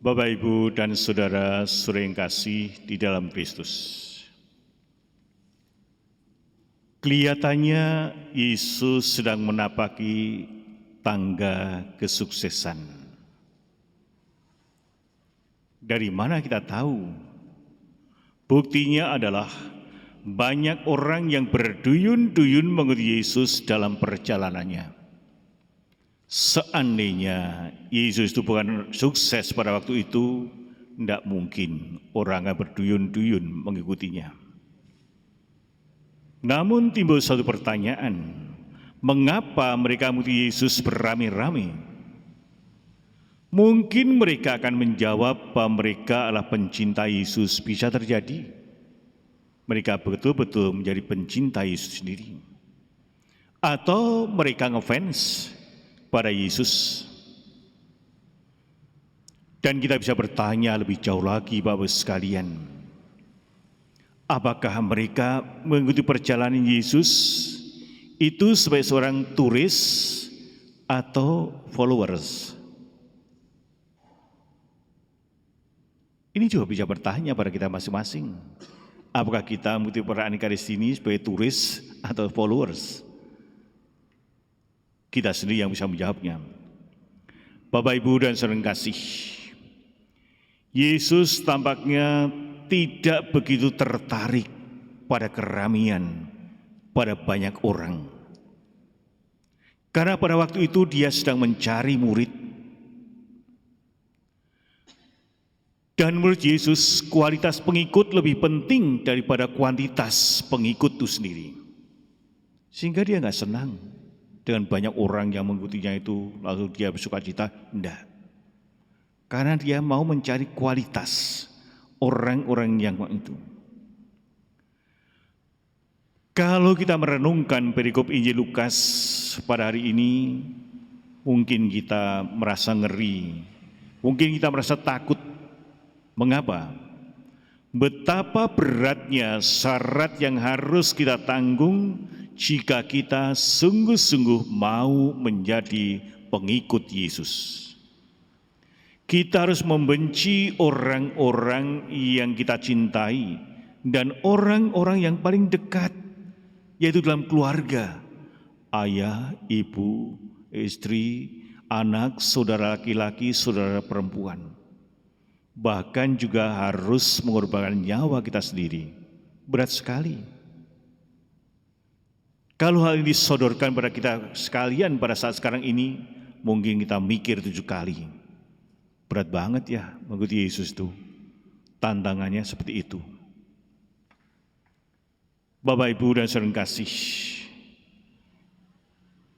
Bapak, Ibu, dan saudara-saudara yang kasih di dalam Kristus. Kelihatannya Yesus sedang menapaki tangga kesuksesan. Dari mana kita tahu? Buktinya adalah banyak orang yang berduyun-duyun mengikuti Yesus dalam perjalanannya. Seandainya Yesus itu bukan sukses pada waktu itu, tidak mungkin orang akan berduyun-duyun mengikutinya. Namun timbul satu pertanyaan, mengapa mereka mengikuti Yesus beramai-ramai? Mungkin mereka akan menjawab bahwa mereka adalah pencinta Yesus, bisa terjadi. Mereka betul-betul menjadi pencinta Yesus sendiri. Atau mereka ngefans pada Yesus. Dan kita bisa bertanya lebih jauh lagi Bapak sekalian, apakah mereka mengikuti perjalanan Yesus itu sebagai seorang turis atau followers? Ini juga bisa bertanya pada kita masing-masing. Apakah kita mengikuti perayaan Ekaristi ini sebagai turis atau followers? Kita sendiri yang bisa menjawabnya. Bapak, Ibu, dan saudara kasih, Yesus tampaknya tidak begitu tertarik pada keramaian, pada banyak orang. Karena pada waktu itu dia sedang mencari murid. Dan menurut Yesus, kualitas pengikut lebih penting daripada kuantitas pengikut itu sendiri. Sehingga dia nggak senang dengan banyak orang yang mengikutinya itu, lalu dia bersuka cita, enggak. Karena dia mau mencari kualitas orang-orang yang itu. Kalau kita merenungkan perikop Injil Lukas pada hari ini, mungkin kita merasa ngeri, mungkin kita merasa takut. Mengapa? Betapa beratnya syarat yang harus kita tanggung jika kita sungguh-sungguh mau menjadi pengikut Yesus. Kita harus membenci orang-orang yang kita cintai dan orang-orang yang paling dekat, yaitu dalam keluarga, ayah, ibu, istri, anak, saudara laki-laki, saudara perempuan. Bahkan juga harus mengorbankan nyawa kita sendiri. Berat sekali. Kalau hal ini disodorkan pada kita sekalian pada saat sekarang ini, mungkin kita mikir 7 kali. Berat banget ya mengikuti Yesus itu. Tantangannya seperti itu. Bapak, Ibu, dan saudara kasih,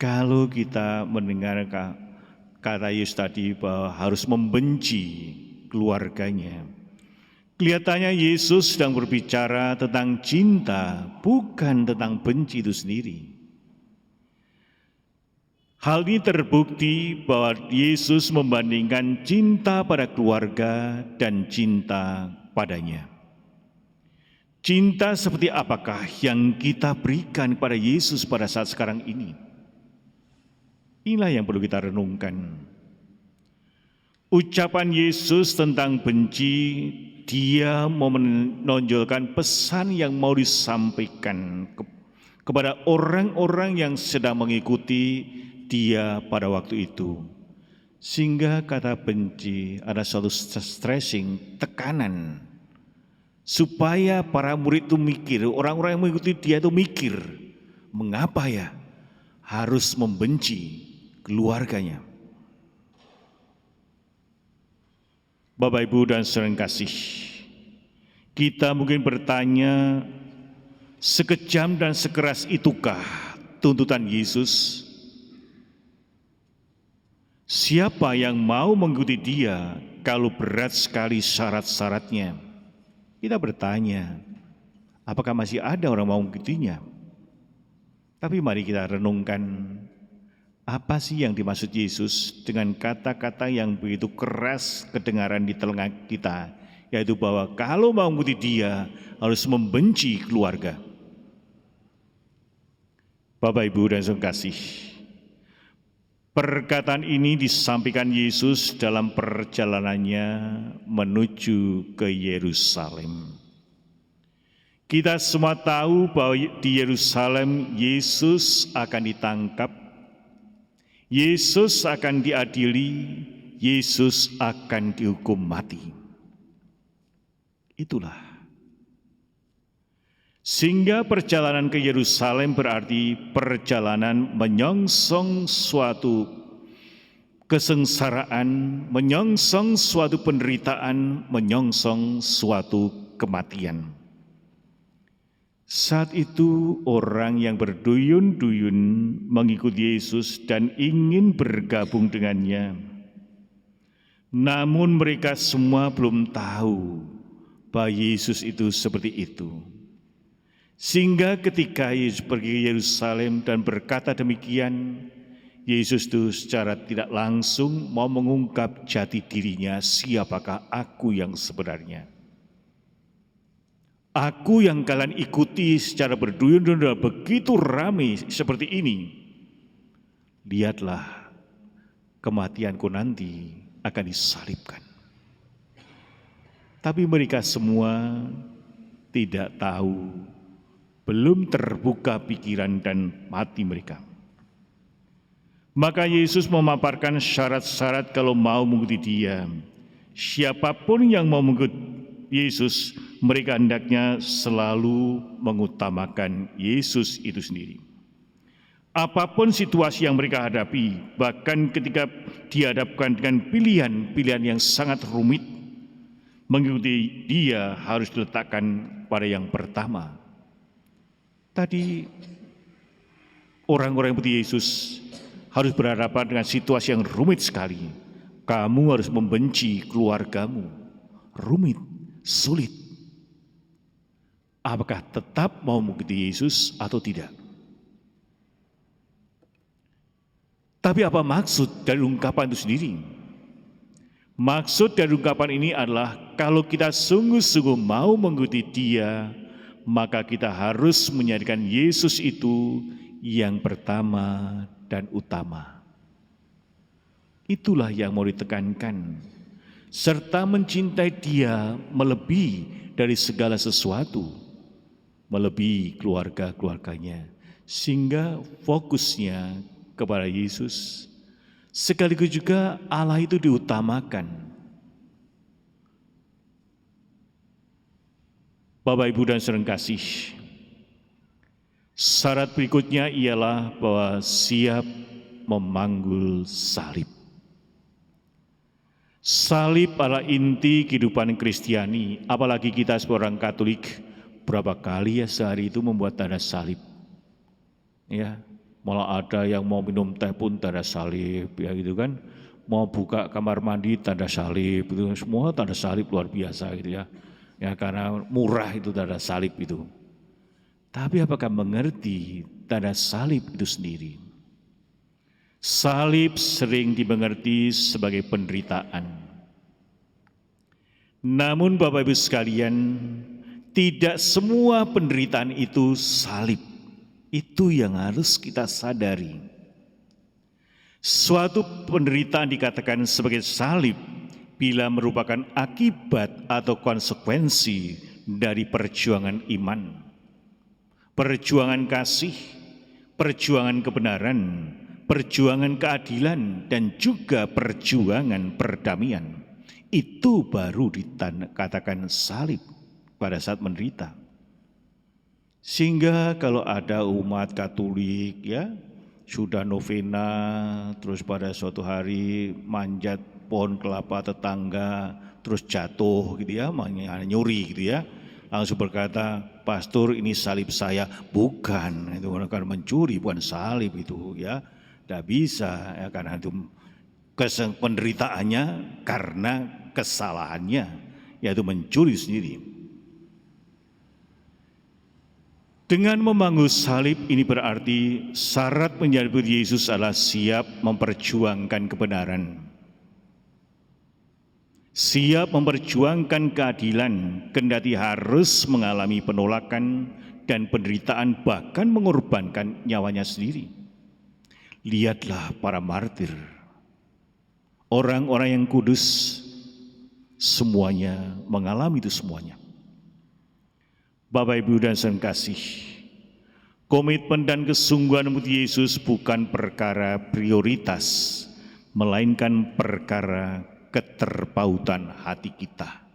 kalau kita mendengar kata Yesus tadi bahwa harus membenci keluarganya, kelihatannya Yesus sedang berbicara tentang cinta, bukan tentang benci itu sendiri. Hal ini terbukti bahwa Yesus membandingkan cinta pada keluarga dan cinta padanya. Cinta seperti apakah yang kita berikan kepada Yesus pada saat sekarang ini? Inilah yang perlu kita renungkan. Ucapan Yesus tentang benci, dia mau menonjolkan pesan yang mau disampaikan kepada orang-orang yang sedang mengikuti dia pada waktu itu. Sehingga kata benci ada suatu stressing, tekanan. Supaya para murid itu mikir, orang-orang yang mengikuti dia itu mikir, mengapa ya harus membenci keluarganya? Bapak, Ibu, dan saudara kasih, kita mungkin bertanya, sekejam dan sekeras itukah tuntutan Yesus? Siapa yang mau mengikuti dia kalau berat sekali syarat-syaratnya? Kita bertanya, apakah masih ada orang mau mengikutinya? Tapi mari kita renungkan, apa sih yang dimaksud Yesus dengan kata-kata yang begitu keras kedengaran di telinga kita, yaitu bahwa kalau mau mengikuti dia harus membenci keluarga. Bapak, Ibu, dan saudara kasih, Perkataan ini disampaikan Yesus dalam perjalanannya menuju ke Yerusalem. Kita semua tahu bahwa di Yerusalem Yesus akan ditangkap, Yesus akan diadili, Yesus akan dihukum mati. Itulah. Sehingga perjalanan ke Yerusalem berarti perjalanan menyongsong suatu kesengsaraan, menyongsong suatu penderitaan, menyongsong suatu kematian. Saat itu orang yang berduyun-duyun mengikuti Yesus dan ingin bergabung dengannya. Namun mereka semua belum tahu bahwa Yesus itu seperti itu. Sehingga ketika Yesus pergi ke Yerusalem dan berkata demikian, Yesus itu secara tidak langsung mau mengungkap jati dirinya, siapakah aku yang sebenarnya. Aku yang kalian ikuti secara berduyun-duyun begitu ramai seperti ini. Lihatlah, kematianku nanti akan disalibkan. Tapi mereka semua tidak tahu, belum terbuka pikiran dan hati mereka. Maka Yesus memaparkan syarat-syarat kalau mau mengikuti Dia. Siapapun yang mau mengikuti Yesus, mereka hendaknya selalu mengutamakan Yesus itu sendiri. Apapun situasi yang mereka hadapi, bahkan ketika dihadapkan dengan pilihan-pilihan yang sangat rumit, mengikuti Dia harus diletakkan pada yang pertama. Tadi orang-orang yang mengikuti Yesus harus berhadapan dengan situasi yang rumit sekali. Kamu harus membenci keluargamu. Rumit, sulit. Apakah tetap mau mengikuti Yesus atau tidak? Tapi apa maksud dari ungkapan itu sendiri? Maksud dari ungkapan ini adalah kalau kita sungguh-sungguh mau mengikuti Dia, maka kita harus menjadikan Yesus itu yang pertama dan utama. Itulah yang mau ditekankan. Serta mencintai Dia melebihi dari segala sesuatu, melebihi keluarga-keluarganya, sehingga fokusnya kepada Yesus, sekaligus juga Allah itu diutamakan. Bapak, Ibu, dan saudara kasih, syarat berikutnya ialah bahwa siap memanggul salib. Salib adalah inti kehidupan Kristiani, apalagi kita sebagai orang Katolik, berapa kali ya sehari itu membuat tanda salib. Ya, malah ada yang mau minum teh pun tanda salib, ya gitu kan. Mau buka kamar mandi tanda salib, itu semua tanda salib luar biasa gitu ya. Ya karena murah itu tanda salib itu. Tapi apakah mengerti tanda salib itu sendiri? Salib sering dimengerti sebagai penderitaan. Namun Bapak Ibu sekalian, tidak semua penderitaan itu salib. Itu yang harus kita sadari. Suatu penderitaan dikatakan sebagai salib bila merupakan akibat atau konsekuensi dari perjuangan iman, perjuangan kasih, perjuangan kebenaran, perjuangan keadilan, dan juga perjuangan perdamaian. Itu baru dikatakan salib pada saat menderita. Sehingga kalau ada umat Katolik ya sudah novena, terus pada suatu hari manjat pohon kelapa tetangga, terus jatuh gitu ya, nyuri gitu ya, langsung berkata, "Pastor, ini salib saya." Bukan, itu bukan mencuri, bukan salib itu ya. Tidak bisa ya, karena itu penderitaannya karena kesalahannya, yaitu mencuri sendiri. Dengan memanggul salib ini berarti syarat menjadi murid Yesus adalah siap memperjuangkan kebenaran, siap memperjuangkan keadilan, kendati harus mengalami penolakan dan penderitaan, bahkan mengorbankan nyawanya sendiri. Lihatlah para martir, orang-orang yang kudus, semuanya mengalami itu semuanya. Bapak, Ibu, dan saudara kasih, komitmen dan kesungguhan mengikuti Yesus bukan perkara prioritas, melainkan perkara keterpautan hati kita.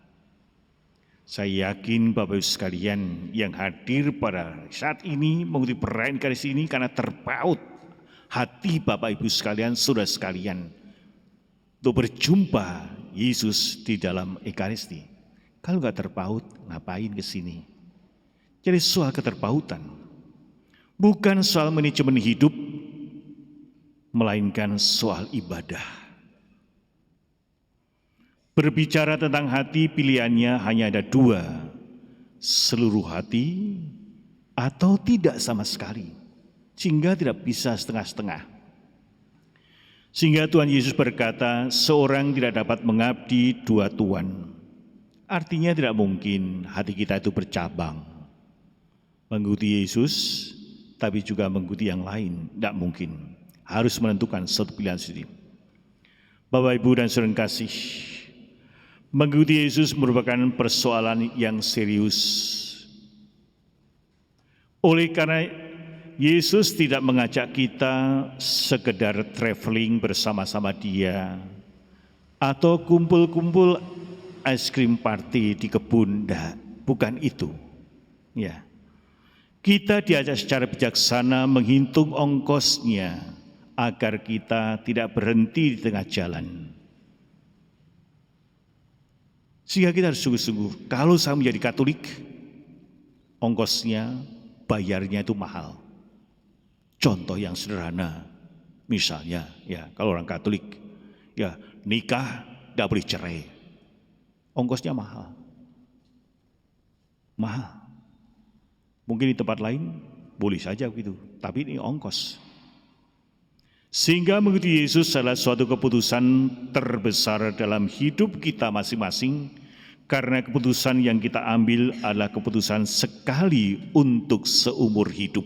Saya yakin Bapak Ibu sekalian yang hadir pada saat ini mengikuti perayaan Ekaristi ini karena terpaut hati Bapak Ibu sekalian, saudara sekalian, untuk berjumpa Yesus di dalam Ekaristi. Kalau nggak terpaut, ngapain ke sini? Jadi soal keterpautan, bukan soal manajemen hidup, melainkan soal ibadah. Berbicara tentang hati, pilihannya hanya ada dua, seluruh hati atau tidak sama sekali, sehingga tidak bisa setengah-setengah. Sehingga Tuhan Yesus berkata, seorang tidak dapat mengabdi dua tuan. Artinya tidak mungkin hati kita itu bercabang. Mengikuti Yesus, tapi juga mengikuti yang lain, tidak mungkin. Harus menentukan satu pilihan sendiri. Bapak, Ibu, dan saudara kasih, mengikuti Yesus merupakan persoalan yang serius. Oleh karena Yesus tidak mengajak kita sekedar traveling bersama-sama Dia atau kumpul-kumpul ice cream party di kebun, bukan itu. Ya. Kita diajak secara bijaksana menghitung ongkosnya agar kita tidak berhenti di tengah jalan. Sehingga kita harus sungguh-sungguh, kalau saya menjadi Katolik, ongkosnya, bayarnya itu mahal. Contoh yang sederhana, misalnya, ya kalau orang Katolik, ya nikah tidak boleh cerai, ongkosnya mahal. Mahal. Mungkin di tempat lain boleh saja begitu, tapi ini ongkos. Sehingga mengikuti Yesus adalah suatu keputusan terbesar dalam hidup kita masing-masing, karena keputusan yang kita ambil adalah keputusan sekali untuk seumur hidup.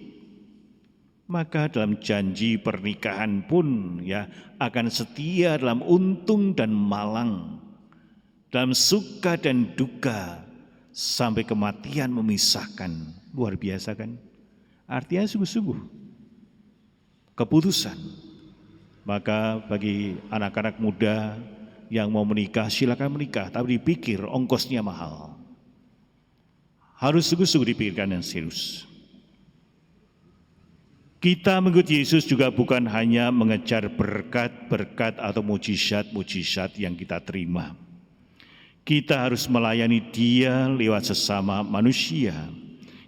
Maka dalam janji pernikahan pun ya akan setia dalam untung dan malang, dalam suka dan duka, sampai kematian memisahkan. Luar biasa kan? Artinya sungguh-sungguh keputusan. Maka bagi anak-anak muda yang mau menikah, silakan menikah, tapi dipikir ongkosnya mahal. Harus sungguh-sungguh dipikirkan yang serius. Kita mengikuti Yesus juga bukan hanya mengejar berkat-berkat atau mujizat-mujizat yang kita terima. Kita harus melayani Dia lewat sesama manusia.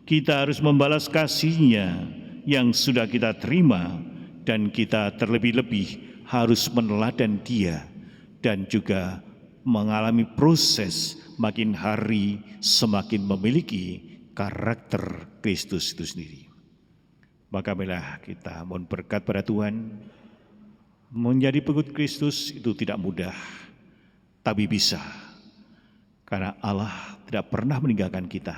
Kita harus membalas kasih-Nya yang sudah kita terima, dan kita terlebih-lebih harus meneladan Dia dan juga mengalami proses makin hari semakin memiliki karakter Kristus itu sendiri. Maka marilah kita mohon berkat pada Tuhan. Menjadi pengikut Kristus itu tidak mudah, tapi bisa. Karena Allah tidak pernah meninggalkan kita.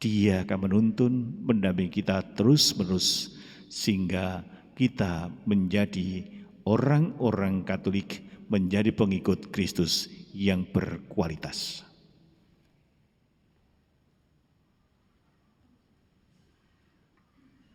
Dia akan menuntun, mendampingi kita terus-menerus, sehingga kita menjadi orang-orang Katolik, menjadi pengikut Kristus yang berkualitas.